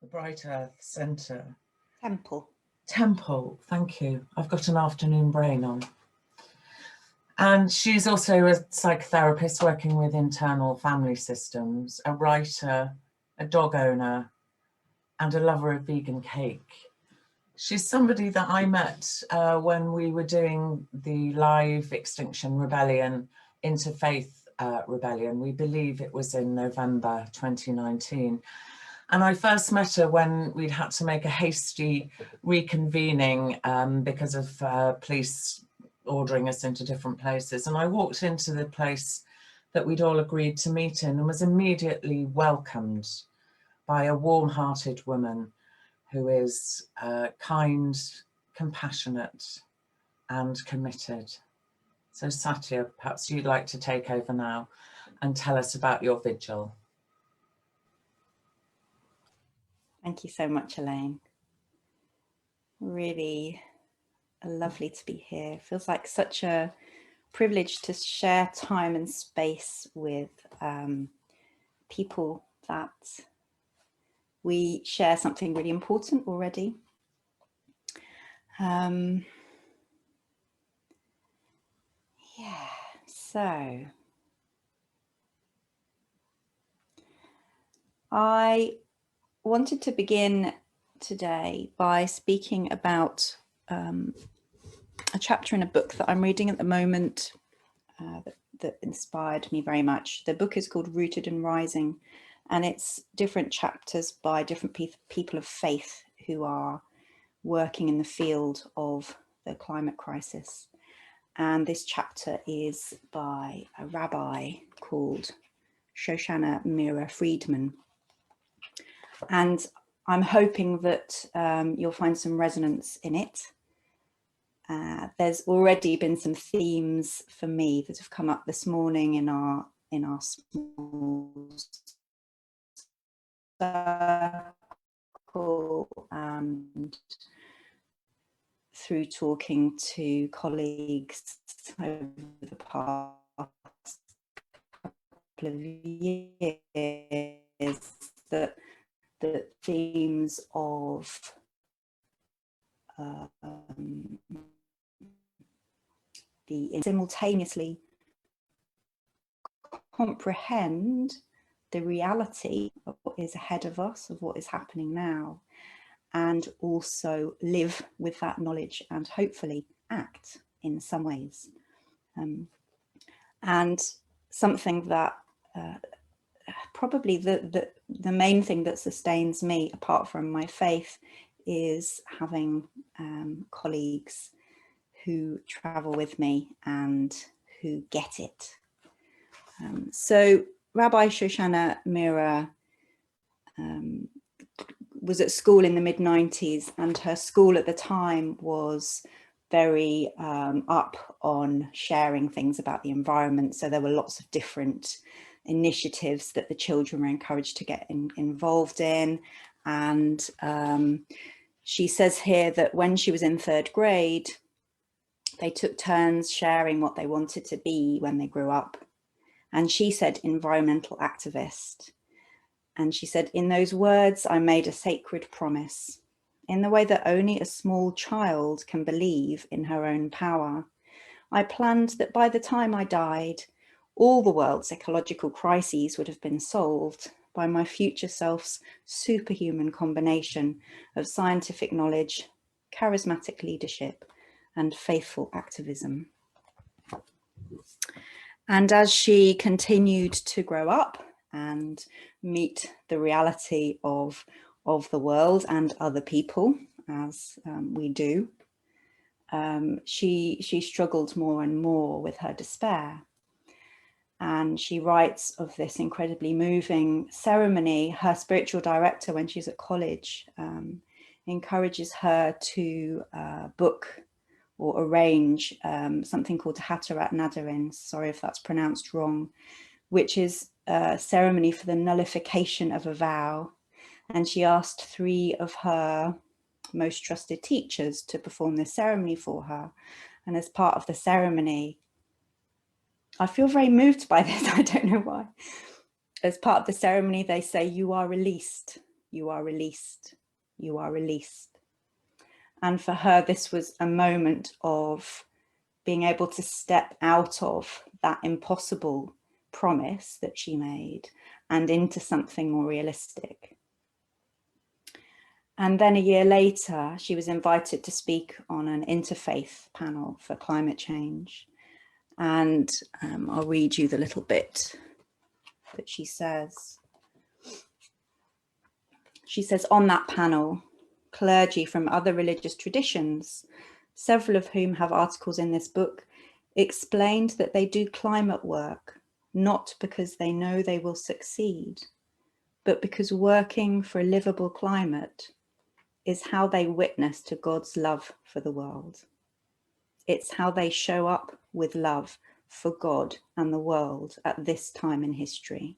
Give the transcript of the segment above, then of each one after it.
The Bright Earth Centre. Temple, thank you. I've got an afternoon brain on. And she's also a psychotherapist working with internal family systems, a writer, a dog owner, and a lover of vegan cake. She's somebody that I met when we were doing the live Extinction Rebellion Interfaith Rebellion. We believe it was in November 2019. And I first met her when we'd had to make a hasty reconvening because of police ordering us into different places. And I walked into the place that we'd all agreed to meet in and was immediately welcomed by a warm-hearted woman who is kind, compassionate, and committed. So Satya, perhaps you'd like to take over now and tell us about your vigil. Thank you so much, Elaine. Really lovely to be here. Feels like such a privilege to share time and space with people that we share something really important already. Yeah, so I wanted to begin today by speaking about a chapter in a book that I'm reading at the moment that inspired me very much. The book is called Rooted and Rising, and it's different chapters by different people of faith who are working in the field of the climate crisis. And this chapter is by a rabbi called Shoshana Mira Friedman. And I'm hoping that you'll find some resonance in it. There's already been some themes for me that have come up this morning in our small circle and through talking to colleagues over the past couple of years, that the themes of simultaneously comprehend the reality of what is ahead of us, of what is happening now, and also live with that knowledge and hopefully act in some ways. And something that probably the main thing that sustains me apart from my faith is having colleagues who travel with me and who get it. So Rabbi Shoshana Mira was at school in the mid-90s, and her school at the time was very up on sharing things about the environment. So there were lots of different initiatives that the children were encouraged to get involved in. And she says here that when she was in 3rd grade, they took turns sharing what they wanted to be when they grew up. And she said environmental activist. And she said, in those words, I made a sacred promise. In the way that only a small child can believe in her own power, I planned that by the time I died, all the world's ecological crises would have been solved by my future self's superhuman combination of scientific knowledge, charismatic leadership, and faithful activism. And as she continued to grow up and meet the reality of the world and other people, as we do, she struggled more and more with her despair. And she writes of this incredibly moving ceremony. Her spiritual director, when she's at college, encourages her to book or arrange something called Hatarat Nadarin, sorry if that's pronounced wrong, which is a ceremony for the nullification of a vow. And she asked 3 of her most trusted teachers to perform this ceremony for her. And as part of the ceremony, I feel very moved by this, I don't know why. As part of the ceremony, they say, you are released. you are released, you are released. And for her, this was a moment of being able to step out of that impossible promise that she made and into something more realistic. And then a year later, she was invited to speak on an interfaith panel for climate change. And I'll read you the little bit that she says. She says, on that panel, clergy from other religious traditions, several of whom have articles in this book, explained that they do climate work, not because they know they will succeed, but because working for a livable climate is how they witness to God's love for the world. It's how they show up with love for God and the world at this time in history.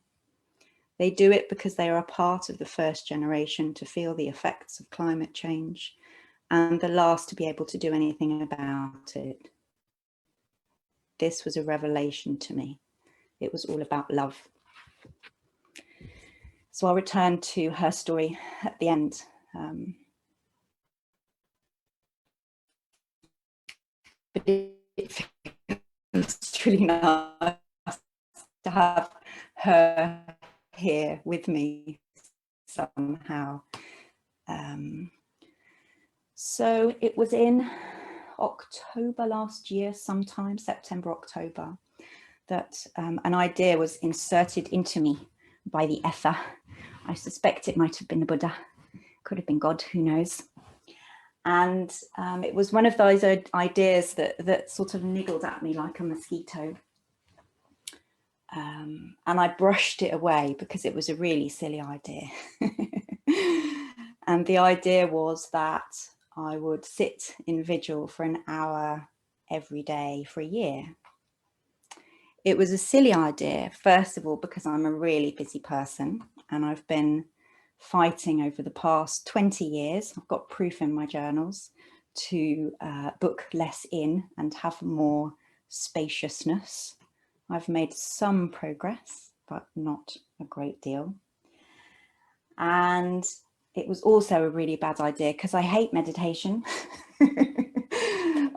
They do it because they are a part of the first generation to feel the effects of climate change and the last to be able to do anything about it. This was a revelation to me. It was all about love. So I'll return to her story at the end. But it feels really nice to have her here with me somehow. So it was in October last year, sometime September, October, that an idea was inserted into me by the ether. I suspect it might have been the Buddha, could have been God, who knows. And it was one of those ideas that sort of niggled at me like a mosquito. And I brushed it away because it was a really silly idea. And the idea was that I would sit in Vigil for an hour every day for a year. It was a silly idea, first of all, because I'm a really busy person and I've been fighting over the past 20 years. I've got proof in my journals to book less in and have more spaciousness. I've made some progress, but not a great deal. And it was also a really bad idea because I hate meditation.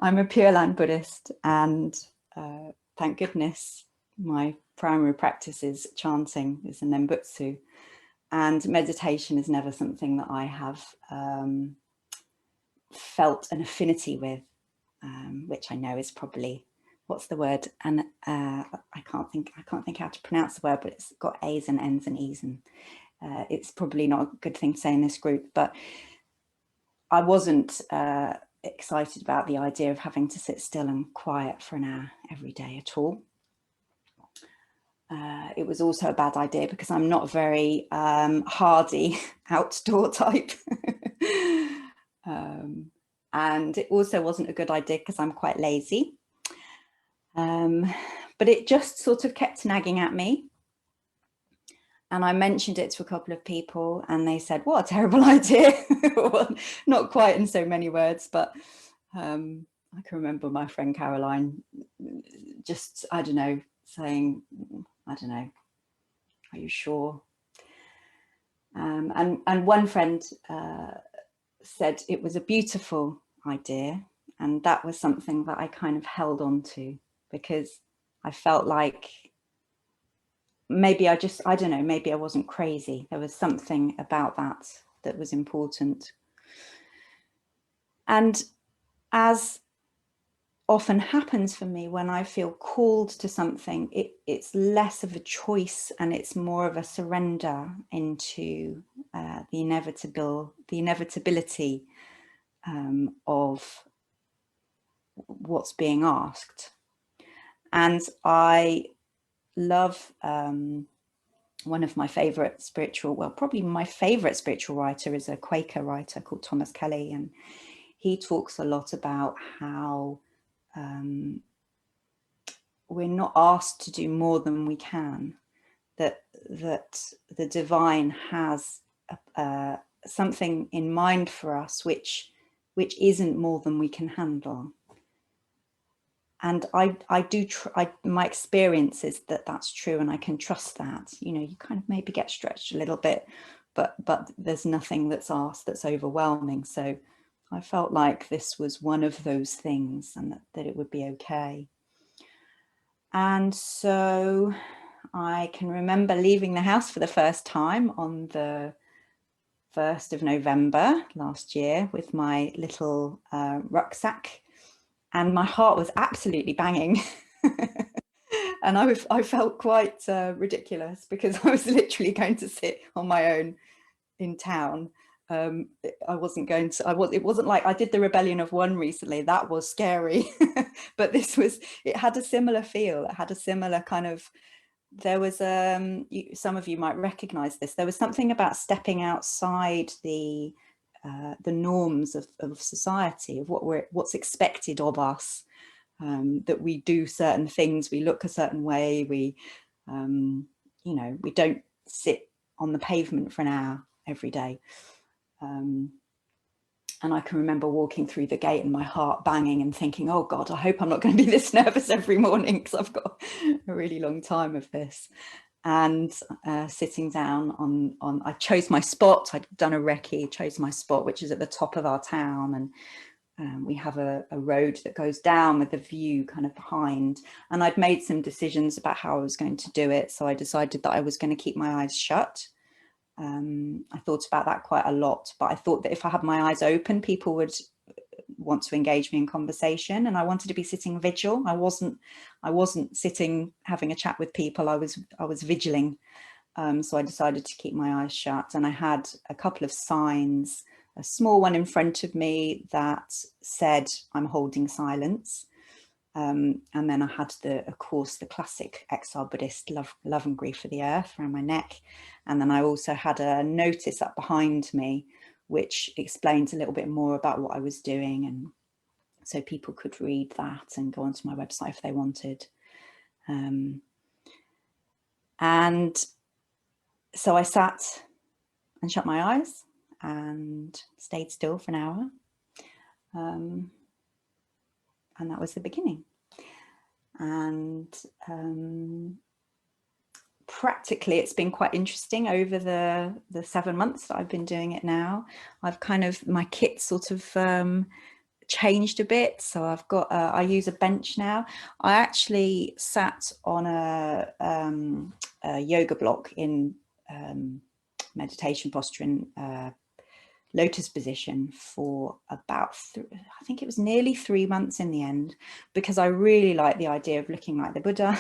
I'm a Pure Land Buddhist, and thank goodness my primary practice is chanting, is a Nembutsu, and meditation is never something that I have felt an affinity with, which I know is probably, what's the word? And I can't think how to pronounce the word, but it's got A's and N's and E's, and it's probably not a good thing to say in this group, but I wasn't excited about the idea of having to sit still and quiet for an hour every day at all. It was also a bad idea because I'm not a very hardy outdoor type. And it also wasn't a good idea because I'm quite lazy. But it just sort of kept nagging at me. And I mentioned it to a couple of people and they said, what a terrible idea. Well, not quite in so many words, but I can remember my friend Caroline just, I don't know, saying, I don't know, are you sure? And one friend said it was a beautiful idea. And that was something that I kind of held on to because I felt like maybe I don't know, maybe I wasn't crazy. There was something about that was important. And as often happens for me when I feel called to something, it's less of a choice and it's more of a surrender into the inevitability of what's being asked. And I love one of my favorite spiritual, well, probably my favorite spiritual writer is a Quaker writer called Thomas Kelly. And he talks a lot about how we're not asked to do more than we can, that the divine has something in mind for us which isn't more than we can handle. And my experience is that that's true, and I can trust that. You know, you kind of maybe get stretched a little bit, but there's nothing that's asked that's overwhelming. So I felt like this was one of those things, and that it would be okay. And so I can remember leaving the house for the first time on the 1st of November last year with my little rucksack, and my heart was absolutely banging. And I felt quite ridiculous, because I was literally going to sit on my own in town. I wasn't going to, it wasn't like I did the Rebellion of One recently. That was scary. But this was, it had a similar feel. It had a similar kind of, there was, some of you might recognize this. There was something about stepping outside the norms of society, of what's expected of us, that we do certain things, we look a certain way, we, you know, we don't sit on the pavement for an hour every day. And I can remember walking through the gate and my heart banging and thinking, oh God, I hope I'm not going to be this nervous every morning, because I've got a really long time of this. And sitting down on, I chose my spot. I'd done a recce, chose my spot, which is at the top of our town. And we have a road that goes down with a view kind of behind. And I'd made some decisions about how I was going to do it. So I decided that I was going to keep my eyes shut. I thought about that quite a lot, but I thought that if I had my eyes open, people would want to engage me in conversation, and I wanted to be sitting vigil. I wasn't sitting having a chat with people. I was vigiling. So I decided to keep my eyes shut, and I had a couple of signs, a small one in front of me that said, I'm holding silence. And then I had of course, the classic XR Buddhist love and grief for the earth around my neck. And then I also had a notice up behind me, which explains a little bit more about what I was doing. And so people could read that and go onto my website if they wanted. And so I sat and shut my eyes and stayed still for an hour. And that was the beginning. And practically it's been quite interesting over the 7 months that I've been doing it now. I've kind of, my kit sort of changed a bit. So I've got, I use a bench now. I actually sat on a yoga block in meditation posture in lotus position for about, I think it was nearly 3 months in the end, because I really like the idea of looking like the Buddha.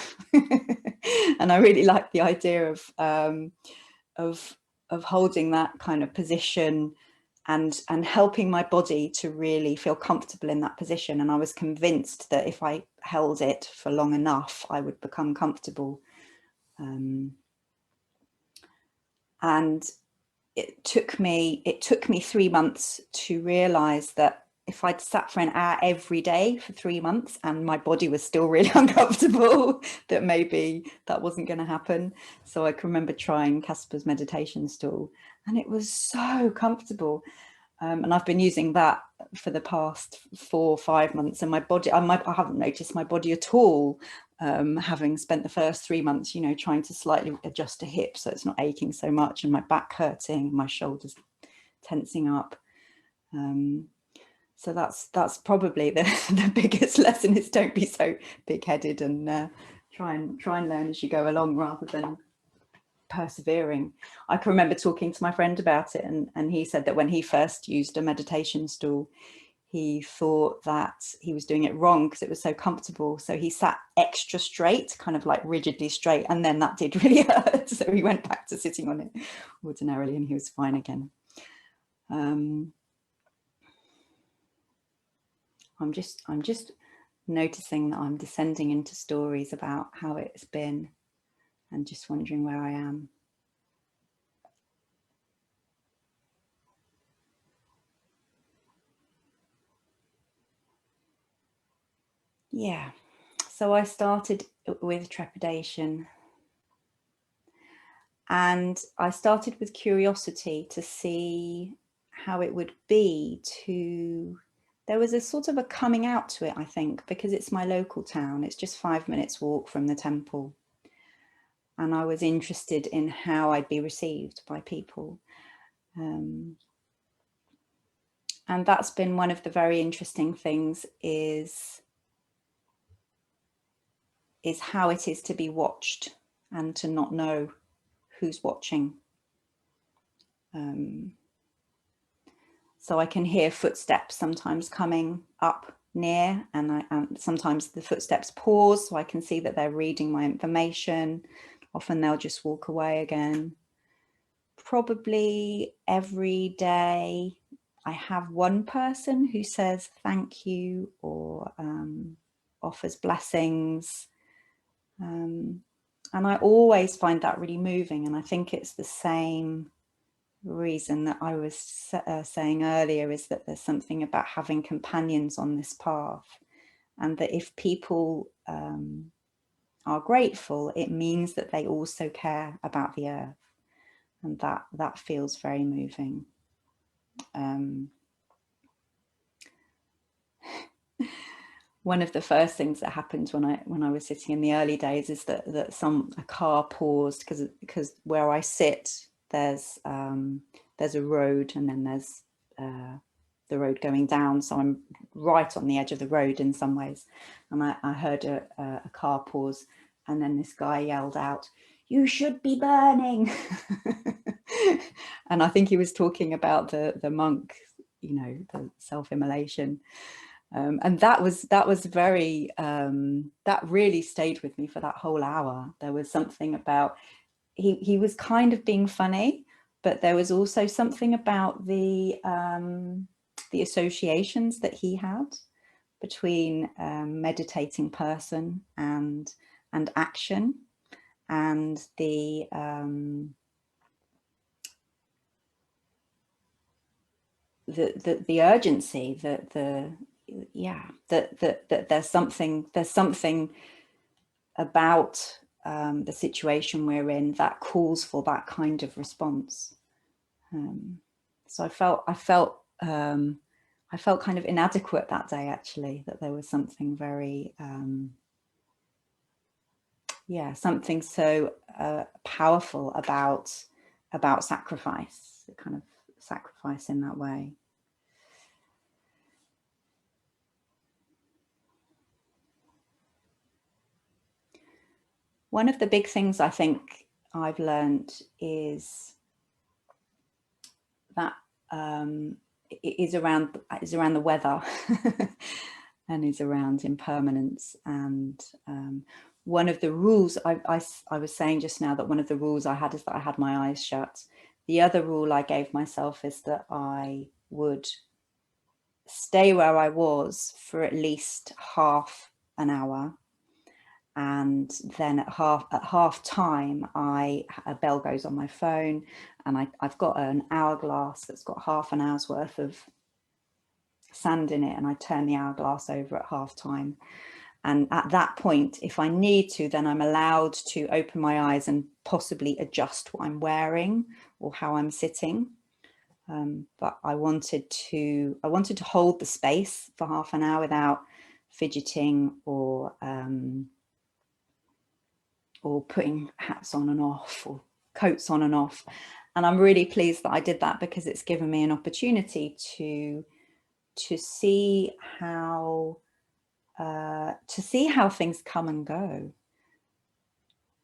And I really like the idea of holding that kind of position and helping my body to really feel comfortable in that position. And I was convinced that if I held it for long enough, I would become comfortable. And it took me 3 months to realize that if I'd sat for an hour every day for 3 months and my body was still really uncomfortable, that maybe that wasn't going to happen. So I can remember trying Casper's meditation stool, and it was so comfortable. And I've been using that for the past 4 or 5 months, and my body, I haven't noticed my body at all, having spent the first 3 months, you know, trying to slightly adjust a hip so it's not aching so much, and my back hurting, my shoulders tensing up. So that's probably the biggest lesson, is don't be so big-headed, and try and learn as you go along rather than persevering. I can remember talking to my friend about it, and he said that when he first used a meditation stool, he thought that he was doing it wrong because it was so comfortable. So he sat extra straight, kind of like rigidly straight, and then that did really hurt. So he went back to sitting on it ordinarily, and he was fine again. I'm just noticing that I'm descending into stories about how it's been, and just wondering where I am. Yeah, so I started with trepidation, and I started with curiosity to see how it would be to, there was a sort of a coming out to it, I think, because it's my local town. It's just 5 minutes walk from the temple. and I was interested in how I'd be received by people. And that's been one of the very interesting things, is how it is to be watched and to not know who's watching. So I can hear footsteps sometimes coming up near, and sometimes the footsteps pause, so I can see that they're reading my information. Often they'll just walk away again. Probably every day I have one person who says thank you, or offers blessings. And I always find that really moving. And I think it's the same reason that I was saying earlier, is that there's something about having companions on this path, and that if people are grateful, it means that they also care about the earth, and that feels very moving. One of the first things that happened when I was sitting in the early days is that a car paused, because where I sit, there's a road, and then there's the road going down, so I'm right on the edge of the road in some ways. And I heard a car pause, and then this guy yelled out, "You should be burning." And I think he was talking about the monk, the self-immolation. And that was very, that really stayed with me for that whole hour. There was something about, he was kind of being funny, but there was also something about the associations that he had between meditating person and action, and the urgency, that there's something about the situation we're in that calls for that kind of response. So I felt kind of inadequate that day, actually, that there was something very something so powerful about sacrifice, kind of sacrifice in that way. One of the big things I think I've learned is that is around the weather and is around impermanence. And one of the rules I was saying just now, that one of the rules I had is that I had my eyes shut. The other rule I gave myself is that I would stay where I was for at least half an hour. And then at half time, a bell goes on my phone, and I've got an hourglass that's got half an hour's worth of sand in it, and I turn the hourglass over at half time. And at that point, if I need to, then I'm allowed to open my eyes and possibly adjust what I'm wearing or how I'm sitting. But I wanted to hold the space for half an hour without fidgeting or putting hats on and off, or coats on and off. And I'm really pleased that I did that, because it's given me an opportunity to see how things come and go.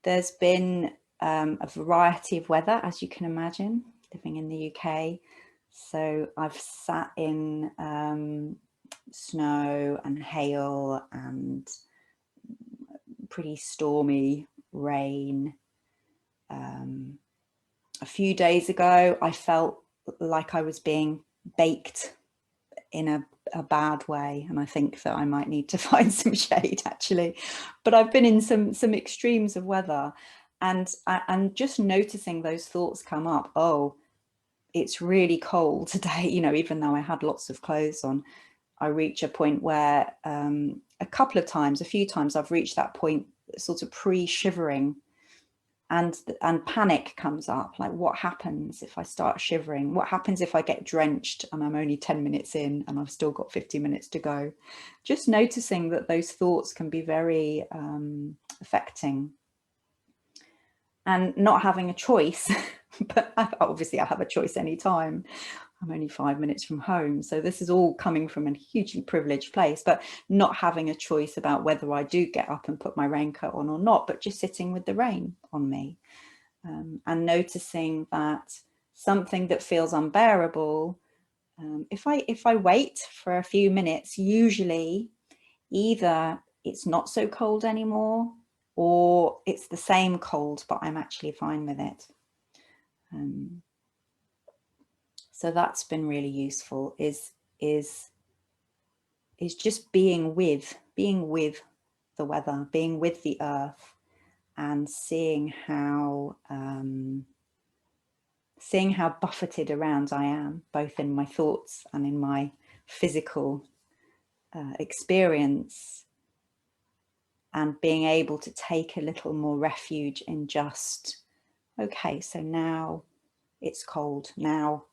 There's been a variety of weather, as you can imagine, living in the UK. So I've sat in snow and hail and pretty stormy rain. A few days ago, I felt like I was being baked in a bad way, and I think that I might need to find some shade, actually. But I've been in some extremes of weather, and just noticing those thoughts come up. Oh, it's really cold today, even though I had lots of clothes on. I reach a point where a few times I've reached that point, sort of pre-shivering, and panic comes up. Like, what happens if I start shivering? What happens if I get drenched and I'm only 10 minutes in and I've still got 50 minutes to go? Just noticing that those thoughts can be very affecting. and not having a choice, but obviously I have a choice anytime. I'm only 5 minutes from home. So this is all coming from a hugely privileged place, but not having a choice about whether I do get up and put my raincoat on or not, but just sitting with the rain on me, and noticing that something that feels unbearable, if I wait for a few minutes, usually either it's not so cold anymore, or it's the same cold, but I'm actually fine with it. So that's been really useful, is just being with the weather, being with the earth, and seeing how buffeted around I am, both in my thoughts and in my physical experience, and being able to take a little more refuge in just, okay, so now it's cold, now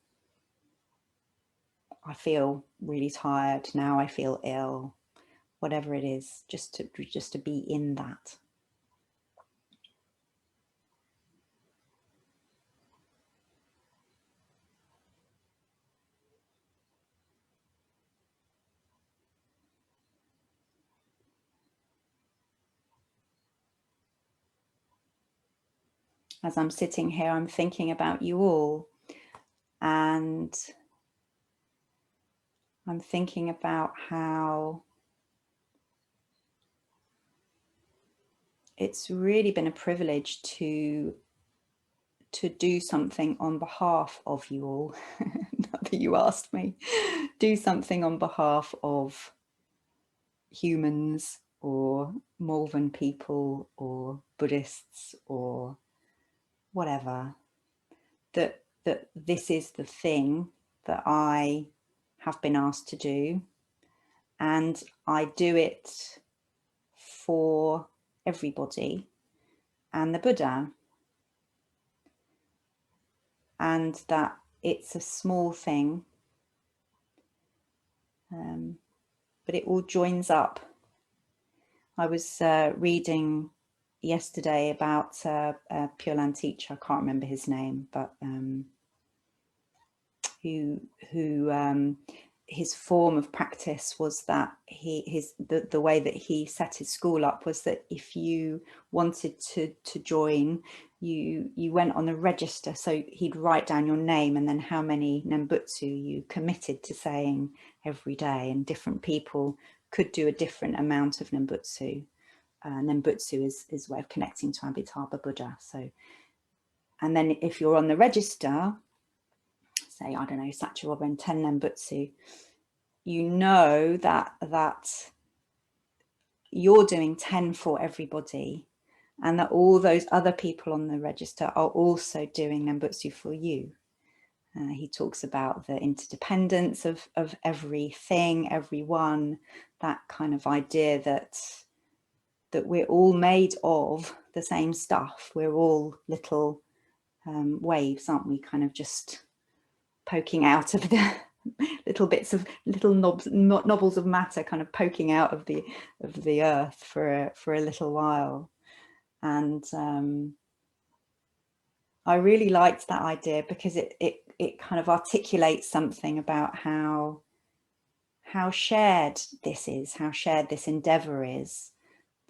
I feel really tired, now I feel ill, whatever it is, just to be in that. As I'm sitting here, I'm thinking about you all, and I'm thinking about how it's really been a privilege to do something on behalf of you all. Not that you asked me, do something on behalf of humans or Malvern people or Buddhists or whatever, that this is the thing that I have been asked to do, and I do it for everybody and the Buddha, and that it's a small thing, but it all joins up. I was reading yesterday about a Pure Land teacher, I can't remember his name, but who his form of practice was that the way that he set his school up was that if you wanted to join, you went on a register, so he'd write down your name and then how many Nembutsu you committed to saying every day, and different people could do a different amount of Nembutsu. Nembutsu is a way of connecting to Amitabha Buddha. So, and then if you're on the register, say, I don't know, Satya, Robyn, 10 Nembutsu, you know that you're doing 10 for everybody, and that all those other people on the register are also doing Nembutsu for you. He talks about the interdependence of everything, everyone, that kind of idea that we're all made of the same stuff. We're all little waves, aren't we? Kind of just poking out of the little bits of little knobbles of matter, kind of poking out of the earth for a little while. And I really liked that idea, because it kind of articulates something about how shared this is, how shared this endeavor is,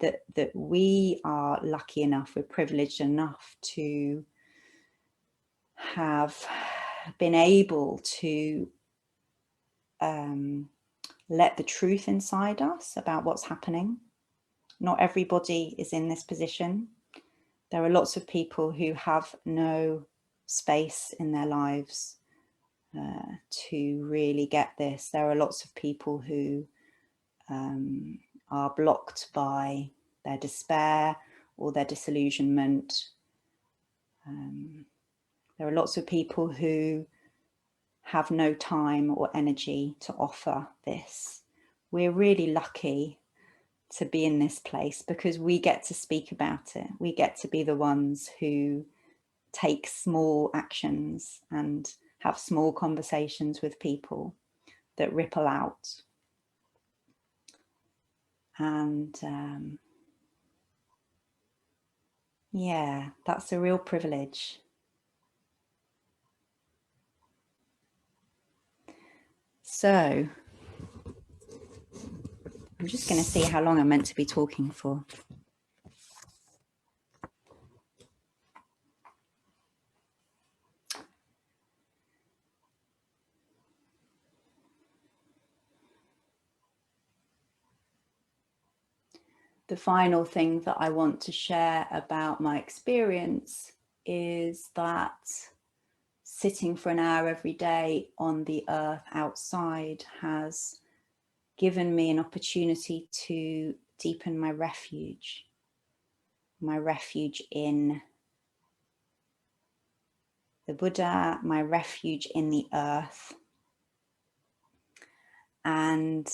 that we are lucky enough, we're privileged enough to have been able to let the truth inside us about what's happening. Not everybody is in this position. There are lots of people who have no space in their lives to really get this. There are lots of people who are blocked by their despair or their disillusionment. There are lots of people who have no time or energy to offer this. We're really lucky to be in this place, because we get to speak about it. We get to be the ones who take small actions and have small conversations with people that ripple out. And Yeah, that's a real privilege. So I'm just going to see how long I'm meant to be talking for. The final thing that I want to share about my experience is that sitting for an hour every day on the earth outside has given me an opportunity to deepen my refuge in the Buddha, my refuge in the earth. And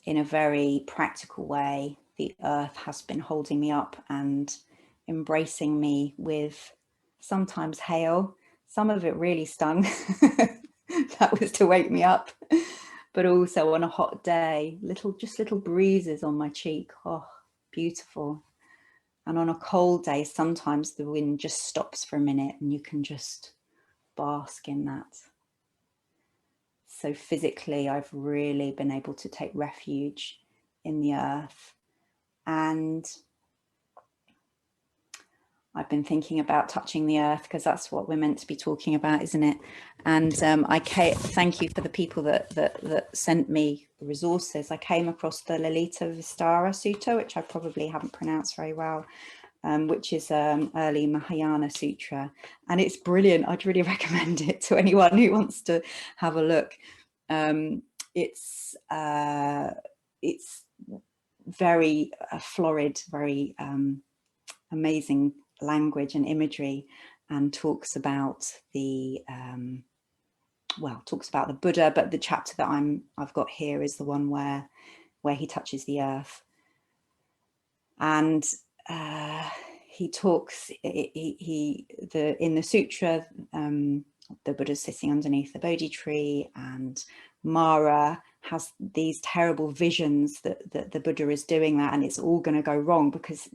in a very practical way, the earth has been holding me up and embracing me with sometimes hail. Some of it really stung. That was to wake me up. But also on a hot day, just little breezes on my cheek. Oh, beautiful. And on a cold day, sometimes the wind just stops for a minute and you can just bask in that. So physically, I've really been able to take refuge in the earth. And I've been thinking about touching the earth because that's what we're meant to be talking about, isn't it? And thank you for the people that sent me resources. I came across the Lalita Vistara Sutta, which I probably haven't pronounced very well, which is early Mahayana Sutra. And it's brilliant. I'd really recommend it to anyone who wants to have a look. It's very florid, very amazing language and imagery, and talks about the Buddha, but the chapter that I've got here is the one where he touches the earth. And he talks in the sutra, the Buddha's sitting underneath the Bodhi tree, and Mara has these terrible visions that the Buddha is doing that, and it's all going to go wrong because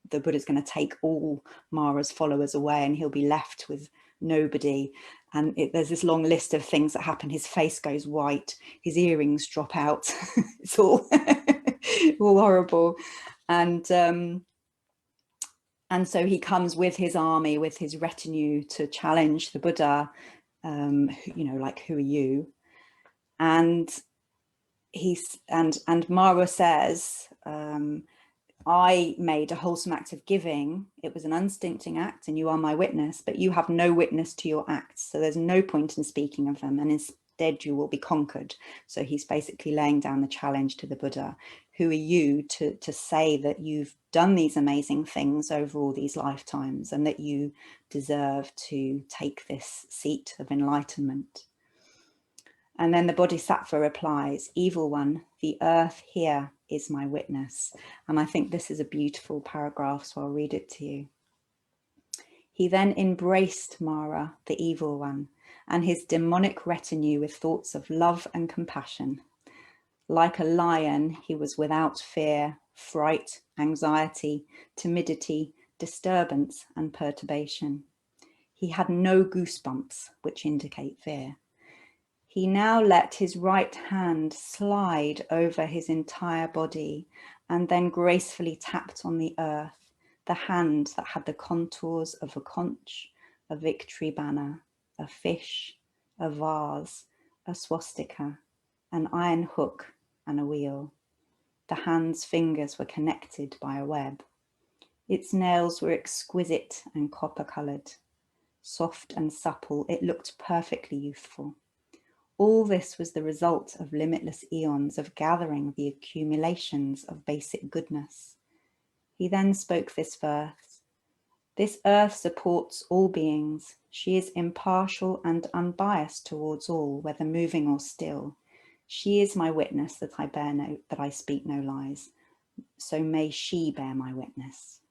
the Buddha's going to take all Mara's followers away and he'll be left with nobody. And there's this long list of things that happen. His face goes white, his earrings drop out. It's all all horrible. And so he comes with his army, with his retinue, to challenge the Buddha. Like, who are you? And Mara says, I made a wholesome act of giving. It was an unstinting act, and you are my witness, but you have no witness to your acts. So there's no point in speaking of them, and instead you will be conquered. So he's basically laying down the challenge to the Buddha. Who are you to say that you've done these amazing things over all these lifetimes and that you deserve to take this seat of enlightenment? And then the Bodhisattva replies, evil one, the earth here is my witness. And I think this is a beautiful paragraph, so I'll read it to you. He then embraced Mara, the evil one, and his demonic retinue with thoughts of love and compassion. Like a lion, he was without fear, fright, anxiety, timidity, disturbance, and perturbation. He had no goosebumps, which indicate fear. He now let his right hand slide over his entire body and then gracefully tapped on the earth, the hand that had the contours of a conch, a victory banner, a fish, a vase, a swastika, an iron hook, and a wheel. The hand's fingers were connected by a web. Its nails were exquisite and copper-coloured. Soft and supple, it looked perfectly youthful. All this was the result of limitless eons of gathering the accumulations of basic goodness. He then spoke this verse. This earth supports all beings. She is impartial and unbiased towards all, whether moving or still. She is my witness that I speak no lies. So may she bear my witness.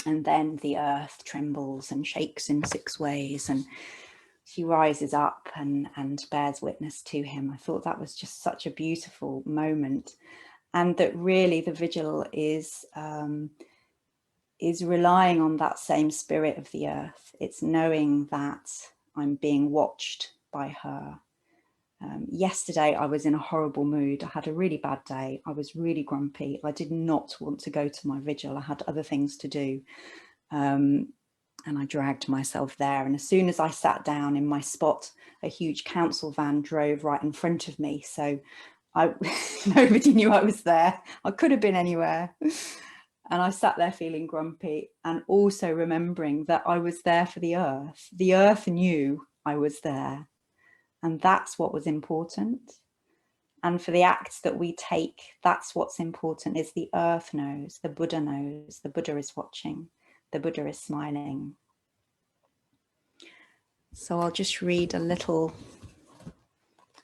And then the earth trembles and shakes in 6 ways, and she rises up and bears witness to him. I thought that was just such a beautiful moment. and that really the vigil is relying on that same spirit of the earth. It's knowing that I'm being watched by her. Yesterday I was in a horrible mood. I had a really bad day. I was really grumpy. I did not want to go to my vigil. I had other things to do. And I dragged myself there. And as soon as I sat down in my spot, a huge council van drove right in front of me. So nobody knew I was there. I could have been anywhere. And I sat there feeling grumpy and also remembering that I was there for the earth. The earth knew I was there. And that's what was important. And for the acts that we take, that's what's important, is the earth knows, the Buddha knows, the Buddha is watching, the Buddha is smiling. So I'll just read a little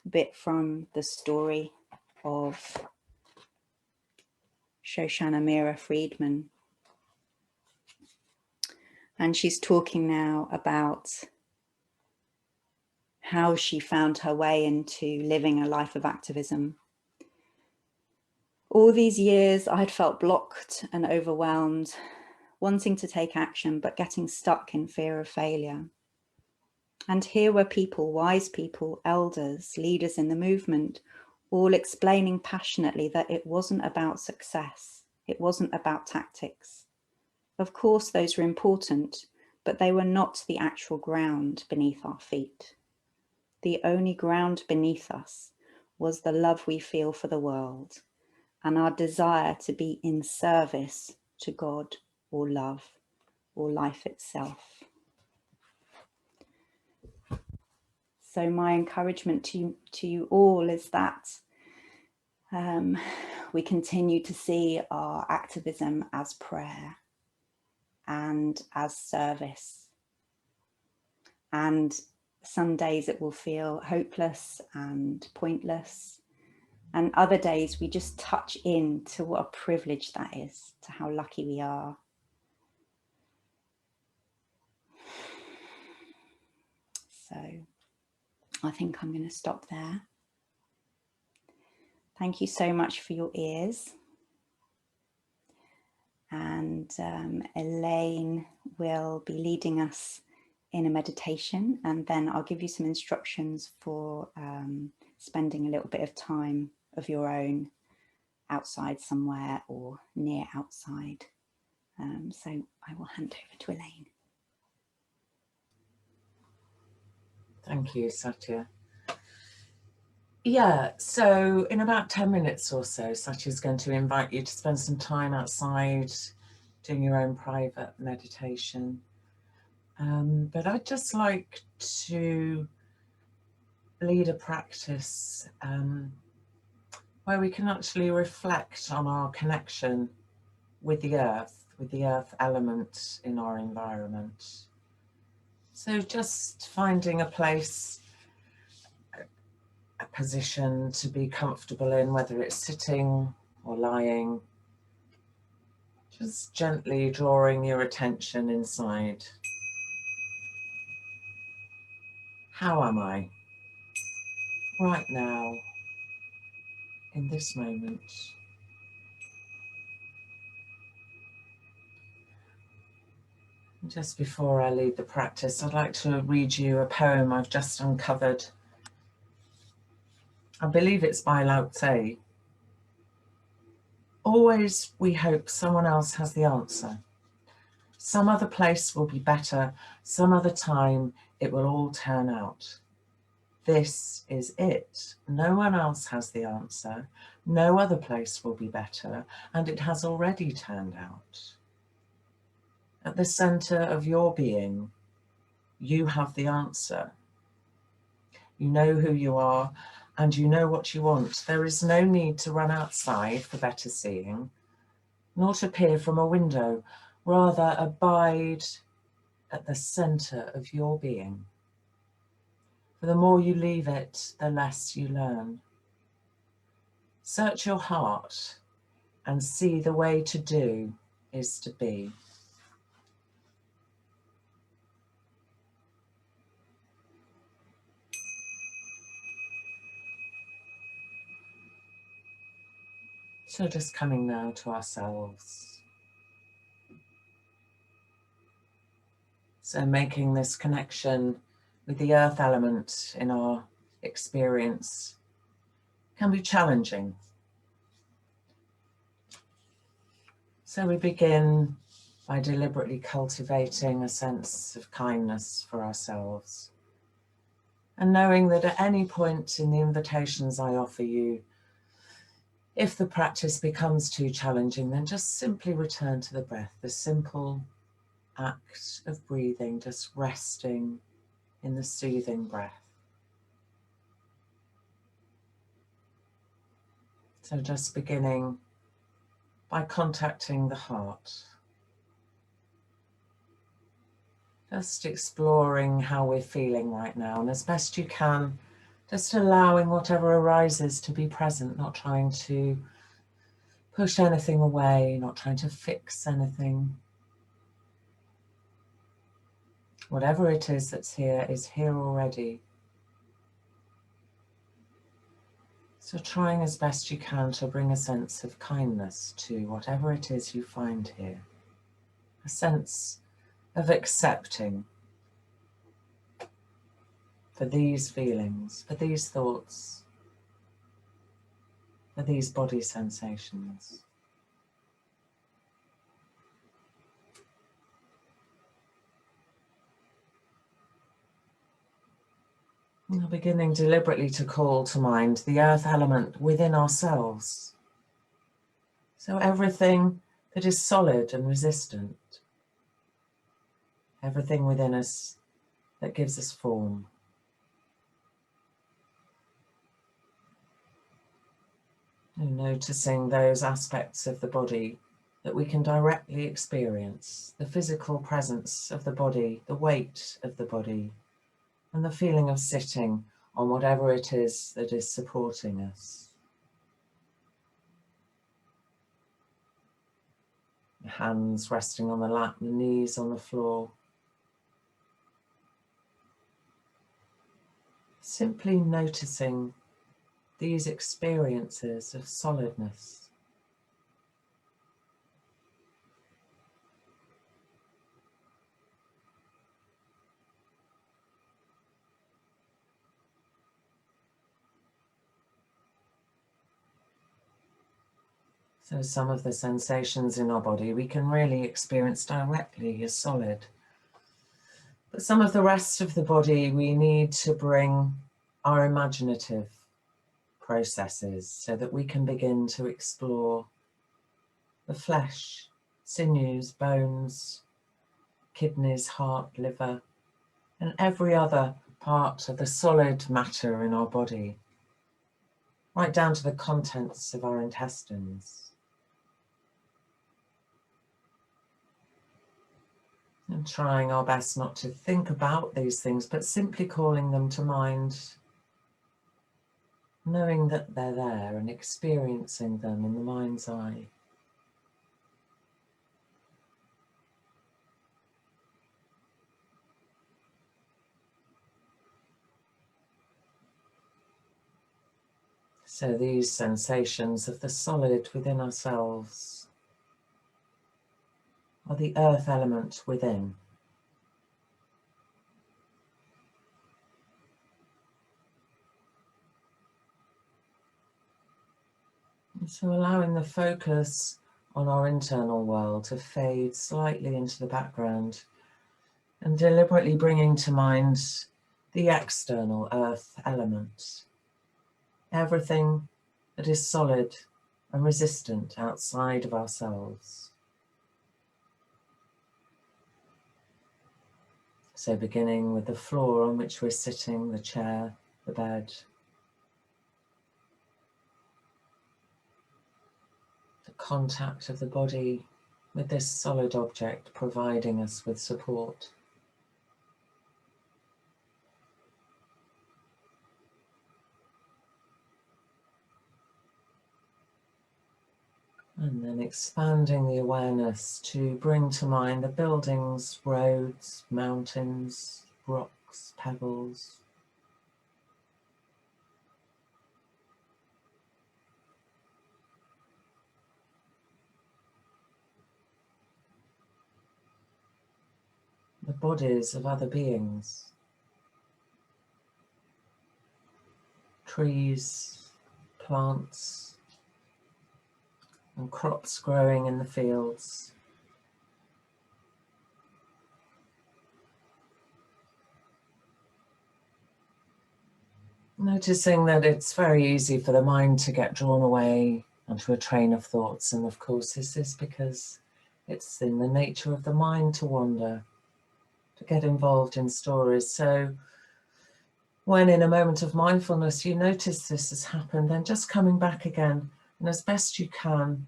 bit from the story of Shoshana Mira Friedman. And she's talking now about how she found her way into living a life of activism. All these years I had felt blocked and overwhelmed, wanting to take action, but getting stuck in fear of failure. And here were people, wise people, elders, leaders in the movement, all explaining passionately that it wasn't about success. It wasn't about tactics. Of course, those were important, but they were not the actual ground beneath our feet. The only ground beneath us was the love we feel for the world and our desire to be in service to God or love or life itself. So my encouragement to you all is that we continue to see our activism as prayer and as service. And some days it will feel hopeless and pointless. And other days we just touch into what a privilege that is, to how lucky we are. So I think I'm going to stop there. Thank you so much for your ears. And Elaine will be leading us in a meditation, and then I'll give you some instructions for spending a little bit of time of your own outside somewhere or near outside. So I will hand over to Elaine. Thank you, Satya. Yeah, so in about 10 minutes or so, Satya's going to invite you to spend some time outside doing your own private meditation. But I'd just like to lead a practice where we can actually reflect on our connection with the earth element in our environment. So just finding a place, a position to be comfortable in, whether it's sitting or lying, just gently drawing your attention inside. How am I right now, in this moment? Just before I lead the practice, I'd like to read you a poem I've just uncovered. I believe it's by Lao Tse. Always we hope someone else has the answer. Some other place will be better, some other time it will all turn out. This is it. No one else has the answer. No other place will be better, and it has already turned out. At the center of your being, you have the answer. You know who you are, and you know what you want. There is no need to run outside for better seeing, nor to peer from a window. Rather, abide at the center of your being. For the more you leave it, the less you learn. Search your heart and see the way to do is to be. So just coming now to ourselves. So making this connection with the earth element in our experience can be challenging. So we begin by deliberately cultivating a sense of kindness for ourselves, and knowing that at any point in the invitations I offer you, if the practice becomes too challenging, then just simply return to the breath, the simple act of breathing, just resting in the soothing breath. So just beginning by contacting the heart. Just exploring how we're feeling right now, and as best you can, just allowing whatever arises to be present, not trying to push anything away, not trying to fix anything. Whatever it is that's here is here already. So trying as best you can to bring a sense of kindness to whatever it is you find here. A sense of accepting for these feelings, for these thoughts, for these body sensations. We're beginning deliberately to call to mind the earth element within ourselves. So everything that is solid and resistant, everything within us that gives us form. And noticing those aspects of the body that we can directly experience, the physical presence of the body, the weight of the body, and the feeling of sitting on whatever it is that is supporting us. The hands resting on the lap, the knees on the floor. Simply noticing these experiences of solidness. So some of the sensations in our body we can really experience directly as solid. But some of the rest of the body we need to bring our imaginative processes so that we can begin to explore the flesh, sinews, bones, kidneys, heart, liver, and every other part of the solid matter in our body, right down to the contents of our intestines. And trying our best not to think about these things, but simply calling them to mind, knowing that they're there and experiencing them in the mind's eye. So these sensations of the solid within ourselves are the earth element within. And so allowing the focus on our internal world to fade slightly into the background and deliberately bringing to mind the external earth element. Everything that is solid and resistant outside of ourselves. So beginning with the floor on which we're sitting, the chair, the bed, the contact of the body with this solid object providing us with support. And then expanding the awareness to bring to mind the buildings, roads, mountains, rocks, pebbles. the bodies of other beings, trees, plants, and crops growing in the fields. Noticing that it's very easy for the mind to get drawn away onto a train of thoughts, and of course this is because it's in the nature of the mind to wander, to get involved in stories. So when in a moment of mindfulness you notice this has happened, then just coming back again, and as best you can,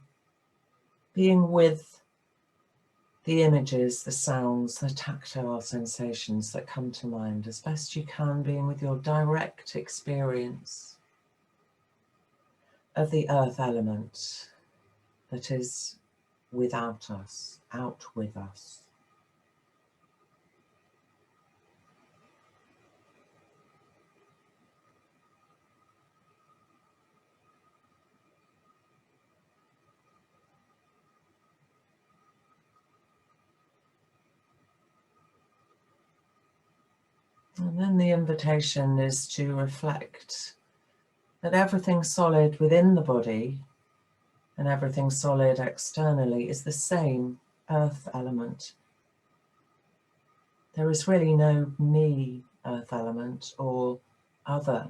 being with the images, the sounds, the tactile sensations that come to mind, as best you can, being with your direct experience of the earth element that is without us, out with us. And then the invitation is to reflect that everything solid within the body and everything solid externally is the same earth element. There is really no me earth element or other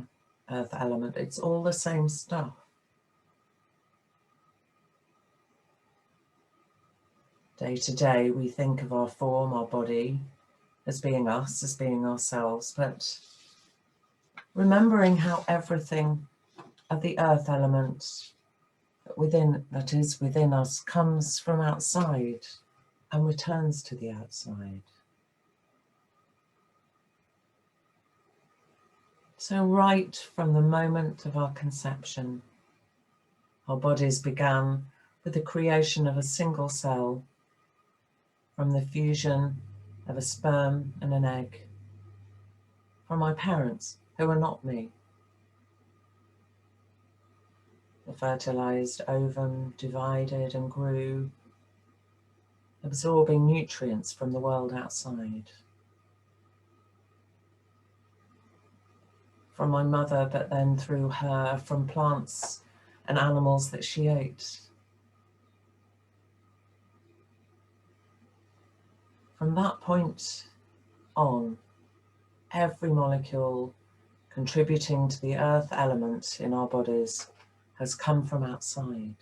earth element. It's all the same stuff. Day to day, we think of our form, our body, as being us, as being ourselves, but remembering how everything of the earth element that is within us comes from outside and returns to the outside. So right from the moment of our conception, our bodies began with the creation of a single cell from the fusion of a sperm and an egg from my parents, who are not me. The fertilized ovum divided and grew, absorbing nutrients from the world outside. From my mother, but then through her, from plants and animals that she ate. From that point on, every molecule contributing to the earth element in our bodies has come from outside.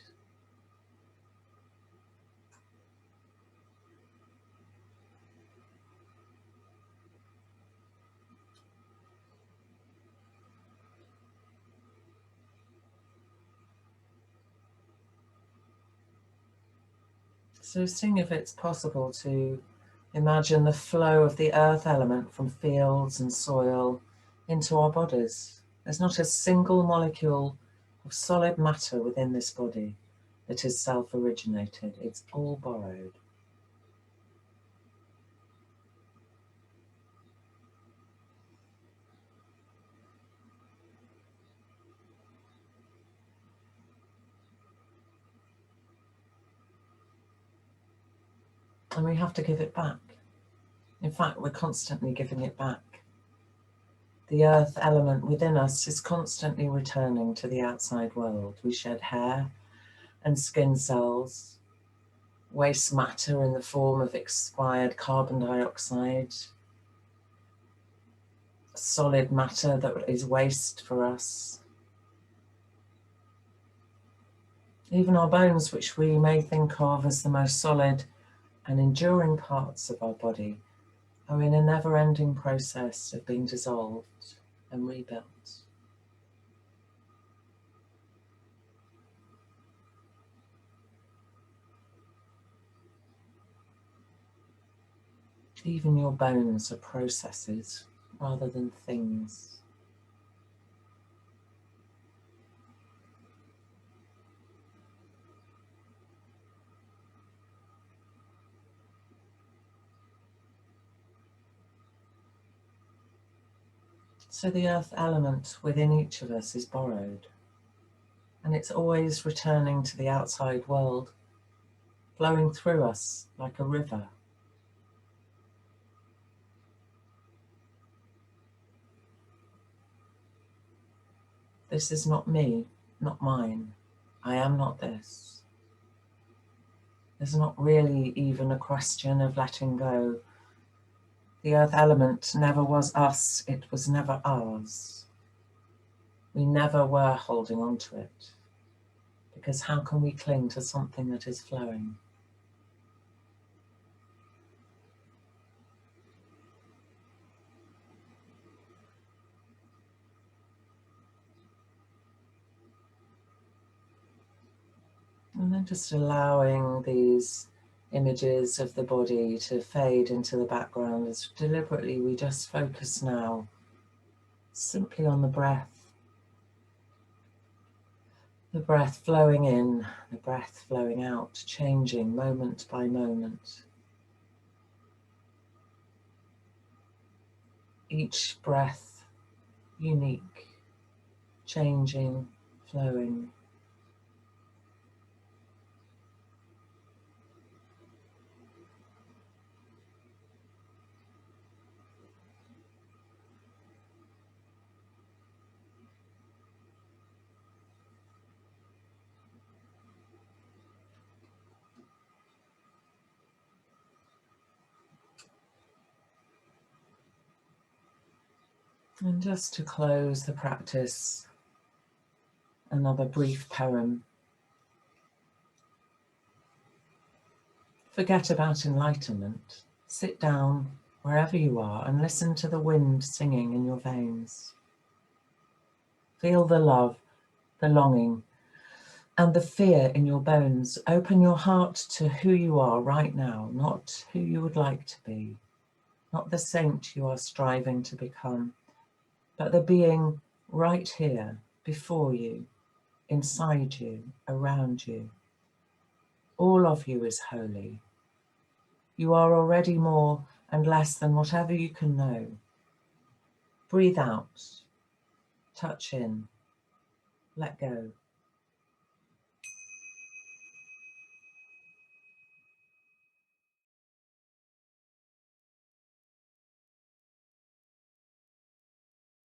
So seeing if it's possible to imagine the flow of the earth element from fields and soil into our bodies. There's not a single molecule of solid matter within this body that is self-originated. It's all borrowed. And we have to give it back. In fact, we're constantly giving it back. The earth element within us is constantly returning to the outside world. We shed hair and skin cells, waste matter in the form of expired carbon dioxide, solid matter that is waste for us. Even our bones, which we may think of as the most solid and enduring parts of our body, are in a never-ending process of being dissolved and rebuilt. Even your bones are processes rather than things. So the earth element within each of us is borrowed, and it's always returning to the outside world, flowing through us like a river. This is not me, not mine. I am not this. There's not really even a question of letting go. The earth element never was us, it was never ours. We never were holding on to it, because how can we cling to something that is flowing? And then just allowing these images of the body to fade into the background as deliberately we just focus now simply on the breath. The breath flowing in, the breath flowing out, changing moment by moment. Each breath unique, changing, flowing. And just to close the practice, another brief poem. Forget about enlightenment. Sit down wherever you are and listen to the wind singing in your veins. Feel the love, the longing, and the fear in your bones. Open your heart to who you are right now, not who you would like to be, not the saint you are striving to become, but the being right here, before you, inside you, around you. All of you is holy. You are already more and less than whatever you can know. Breathe out, touch in, let go.